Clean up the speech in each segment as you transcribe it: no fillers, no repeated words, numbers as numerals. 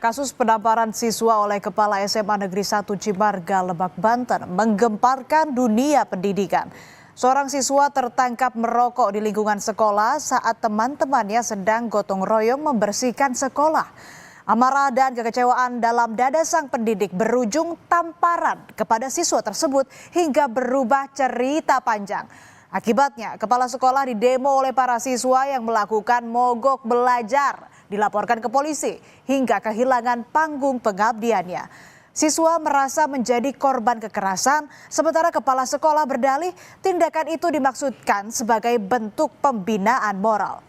Kasus penamparan siswa oleh Kepala SMA Negeri 1 Cimarga, Lebak, Banten menggemparkan dunia pendidikan. Seorang siswa tertangkap merokok di lingkungan sekolah saat teman-temannya sedang gotong royong membersihkan sekolah. Amarah dan kekecewaan dalam dada sang pendidik berujung tamparan kepada siswa tersebut hingga berubah cerita panjang. Akibatnya, kepala sekolah didemo oleh para siswa yang melakukan mogok belajar, dilaporkan ke polisi hingga kehilangan panggung pengabdiannya. Siswa merasa menjadi korban kekerasan, sementara kepala sekolah berdalih tindakan itu dimaksudkan sebagai bentuk pembinaan moral.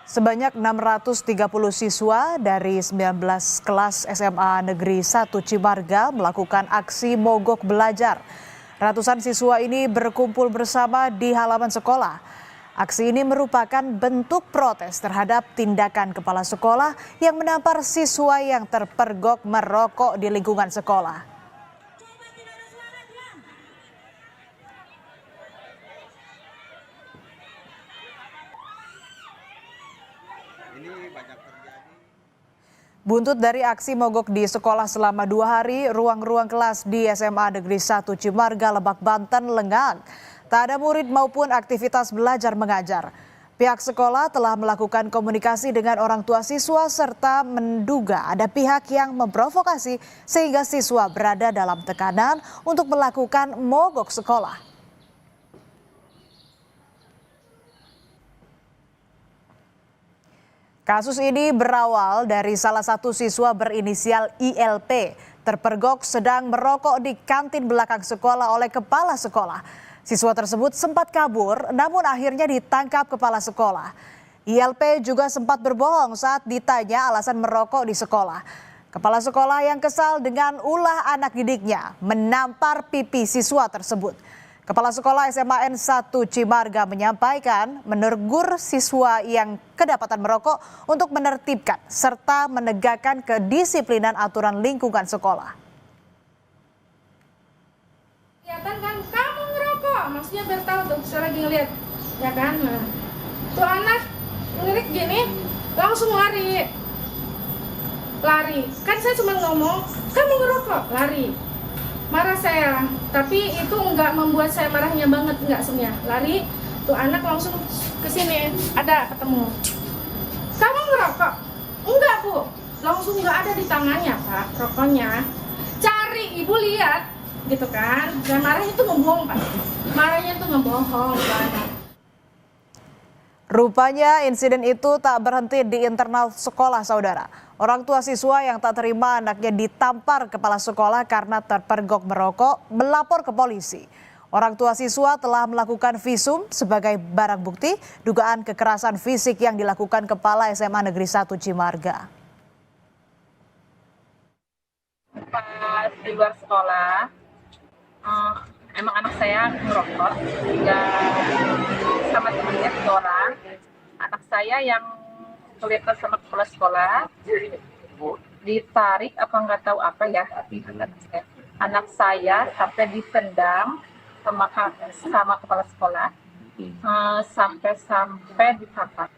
Sebanyak 630 siswa dari 19 kelas SMA Negeri 1 Cimarga melakukan aksi mogok belajar. Ratusan siswa ini berkumpul bersama di halaman sekolah. Aksi ini merupakan bentuk protes terhadap tindakan kepala sekolah yang menampar siswa yang terpergok merokok di lingkungan sekolah. Buntut dari aksi mogok di sekolah selama 2 hari, ruang-ruang kelas di SMA Negeri 1 Cimarga, Lebak, Banten lengang. Tak ada murid maupun aktivitas belajar mengajar. Pihak sekolah telah melakukan komunikasi dengan orang tua siswa serta menduga ada pihak yang memprovokasi sehingga siswa berada dalam tekanan untuk melakukan mogok sekolah. Kasus ini berawal dari salah satu siswa berinisial ILP terpergok sedang merokok di kantin belakang sekolah oleh kepala sekolah. Siswa tersebut sempat kabur namun akhirnya ditangkap kepala sekolah. ILP juga sempat berbohong saat ditanya alasan merokok di sekolah. Kepala sekolah yang kesal dengan ulah anak didiknya menampar pipi siswa tersebut. Kepala Sekolah SMAN 1 Cimarga menyampaikan menegur siswa yang kedapatan merokok untuk menertibkan serta menegakkan kedisiplinan aturan lingkungan sekolah. Kelihatan kan kamu ngerokok, maksudnya biar tahu tuh saya lagi ngeliat, ya kan? Nah, tuh anak ngelirik gini langsung lari. Kan saya cuma ngomong kamu ngerokok, lari. Marah saya, tapi itu enggak membuat saya marahnya banget, enggak semuanya. Lari, tuh anak langsung ke sini, ada ketemu. Kamu ngerokok? Enggak, Bu. Langsung enggak ada di tangannya, Pak, rokoknya. Cari, Ibu lihat, gitu kan. Dan marahnya itu ngebohong, Pak. Marahnya itu ngebohong, Pak. Rupanya insiden itu tak berhenti di internal sekolah, saudara. Orang tua siswa yang tak terima anaknya ditampar kepala sekolah karena terpergok merokok melapor ke polisi. Orang tua siswa telah melakukan visum sebagai barang bukti dugaan kekerasan fisik yang dilakukan kepala SMA Negeri 1 Cimarga. Pas di luar sekolah, emang anak saya merokok, sama temannya 3 orang. Anak saya yang kelihatan sama kepala sekolah ditarik apa nggak tahu apa ya, anak saya sampai ditendang sama kepala sekolah, sampai ditampar.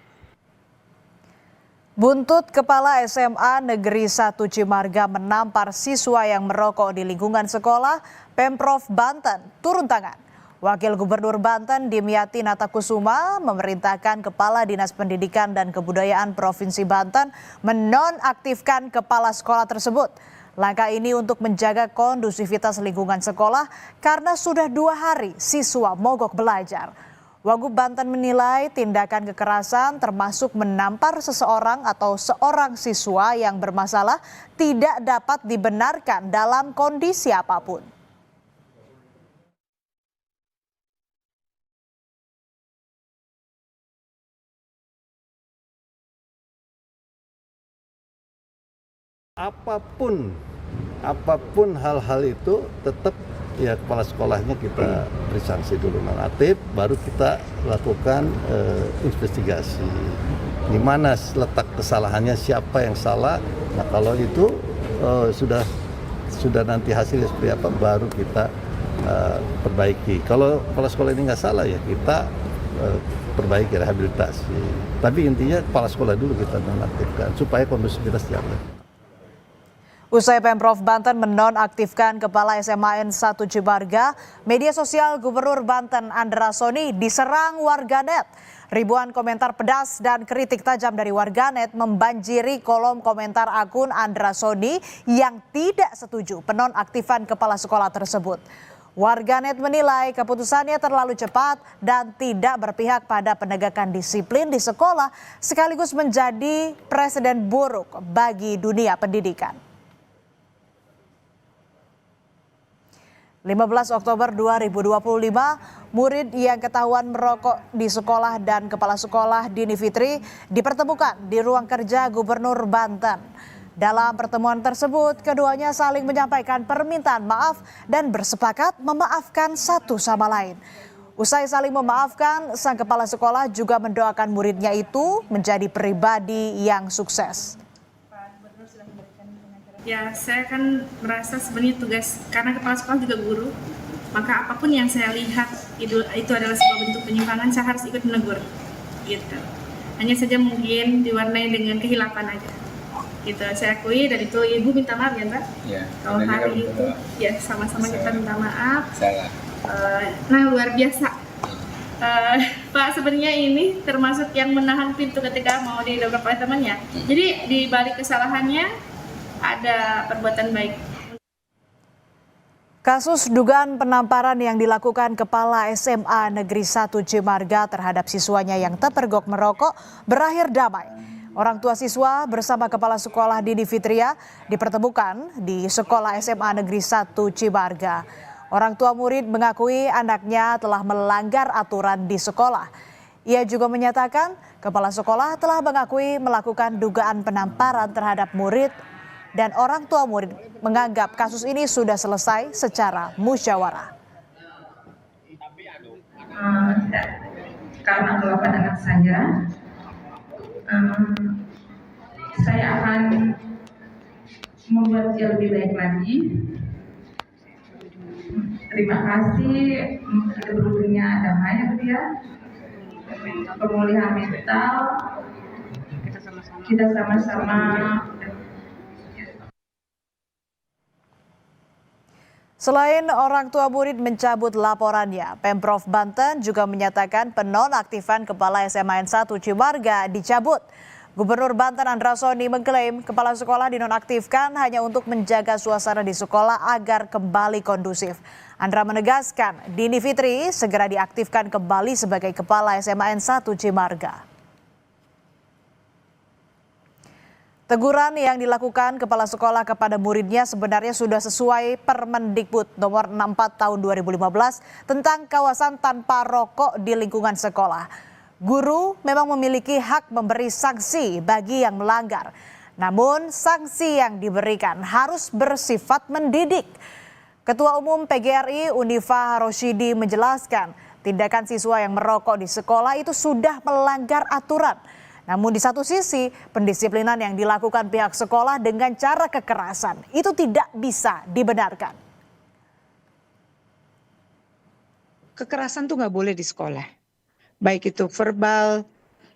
Buntut Kepala SMA Negeri 1 Cimarga menampar siswa yang merokok di lingkungan sekolah, Pemprov Banten turun tangan. Wakil Gubernur Banten Dimyati Natakusuma memerintahkan Kepala Dinas Pendidikan dan Kebudayaan Provinsi Banten menonaktifkan kepala sekolah tersebut. Langkah ini untuk menjaga kondusivitas lingkungan sekolah karena sudah 2 hari siswa mogok belajar. Wagub Banten menilai tindakan kekerasan termasuk menampar seseorang atau seorang siswa yang bermasalah tidak dapat dibenarkan dalam kondisi apapun. Apapun hal-hal itu tetap ya kepala sekolahnya kita beri sanksi dulu nonaktif, baru kita lakukan investigasi di mana letak kesalahannya, siapa yang salah. Nah kalau itu sudah nanti hasilnya seperti apa baru kita perbaiki. Kalau kepala sekolah ini nggak salah ya kita perbaiki, rehabilitasi. Tapi intinya kepala sekolah dulu kita nonaktifkan supaya kondusivitas jalan. Usai Pemprov Banten menonaktifkan Kepala SMA N1 Cibarga, media sosial Gubernur Banten Andra Soni diserang warganet. Ribuan komentar pedas dan kritik tajam dari warganet membanjiri kolom komentar akun Andra Soni yang tidak setuju penonaktifan kepala sekolah tersebut. Warganet menilai keputusannya terlalu cepat dan tidak berpihak pada penegakan disiplin di sekolah, sekaligus menjadi presiden buruk bagi dunia pendidikan. 15 Oktober 2025, murid yang ketahuan merokok di sekolah dan kepala sekolah Dini Fitri dipertemukan di ruang kerja Gubernur Banten. Dalam pertemuan tersebut, keduanya saling menyampaikan permintaan maaf dan bersepakat memaafkan satu sama lain. Usai saling memaafkan, sang kepala sekolah juga mendoakan muridnya itu menjadi pribadi yang sukses. Ya, saya kan merasa sebenarnya tugas, karena kepala sekolah juga guru, maka apapun yang saya lihat itu adalah sebuah bentuk penyimpangan, saya harus ikut menegur, gitu. Hanya saja mungkin diwarnai dengan kehilapan aja, gitu. Saya akui, dan itu Ibu minta maaf ya, Mbak? Ya, kalau hari itu, ya sama-sama kita minta maaf. Salah. Nah, luar biasa. Pak, sebenarnya ini termasuk yang menahan pintu ketika mau didobrak oleh temannya. Jadi di balik kesalahannya ada perbuatan baik. Kasus dugaan penamparan yang dilakukan Kepala SMA Negeri 1 Cimarga terhadap siswanya yang terpergok merokok berakhir damai. Orang tua siswa bersama Kepala Sekolah Dini Fitria dipertemukan di Sekolah SMA Negeri 1 Cimarga. Orang tua murid mengakui anaknya telah melanggar aturan di sekolah. Ia juga menyatakan Kepala Sekolah telah mengakui melakukan dugaan penamparan terhadap murid dan orang tua murid menganggap kasus ini sudah selesai secara musyawarah. Karena kelakuan anak saya akan membuat dia lebih baik lagi. Terima kasih, berhubungnya damai ya, pemulihan mental, kita sama-sama. Selain orang tua murid mencabut laporannya, Pemprov Banten juga menyatakan penonaktifan Kepala SMA N1 Cimarga dicabut. Gubernur Banten Andra Soni mengklaim kepala sekolah dinonaktifkan hanya untuk menjaga suasana di sekolah agar kembali kondusif. Andra menegaskan Dini Fitri segera diaktifkan kembali sebagai Kepala SMA N1 Cimarga. Teguran yang dilakukan kepala sekolah kepada muridnya sebenarnya sudah sesuai Permendikbud nomor 64 tahun 2015 tentang kawasan tanpa rokok di lingkungan sekolah. Guru memang memiliki hak memberi sanksi bagi yang melanggar. Namun sanksi yang diberikan harus bersifat mendidik. Ketua Umum PGRI Unifa Roshidi menjelaskan tindakan siswa yang merokok di sekolah itu sudah melanggar aturan. Namun di satu sisi, pendisiplinan yang dilakukan pihak sekolah dengan cara kekerasan itu tidak bisa dibenarkan. Kekerasan tuh nggak boleh di sekolah. Baik itu verbal,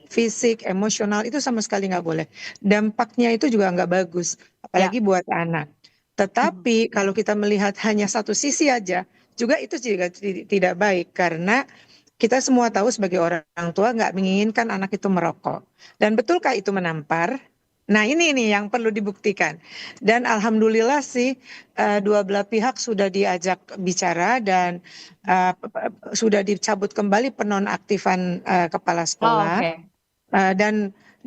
fisik, emosional, itu sama sekali nggak boleh. Dampaknya itu juga nggak bagus, apalagi buat anak. Tetapi kalau kita melihat hanya satu sisi aja, juga itu juga tidak baik karena kita semua tahu sebagai orang tua nggak menginginkan anak itu merokok. Dan betulkah itu menampar? Nah ini yang perlu dibuktikan. Dan alhamdulillah sih dua belah pihak sudah diajak bicara dan sudah dicabut kembali penonaktifan kepala sekolah.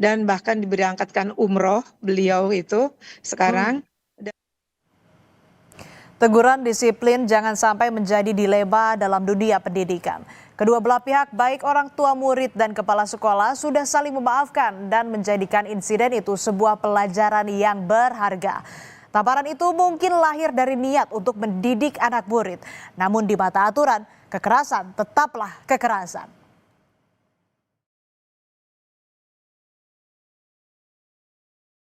Dan bahkan diberangkatkan umroh beliau itu sekarang. Teguran disiplin jangan sampai menjadi dilema dalam dunia pendidikan. Kedua belah pihak baik orang tua murid dan kepala sekolah sudah saling memaafkan dan menjadikan insiden itu sebuah pelajaran yang berharga. Tamparan itu mungkin lahir dari niat untuk mendidik anak murid. Namun di mata aturan, kekerasan tetaplah kekerasan.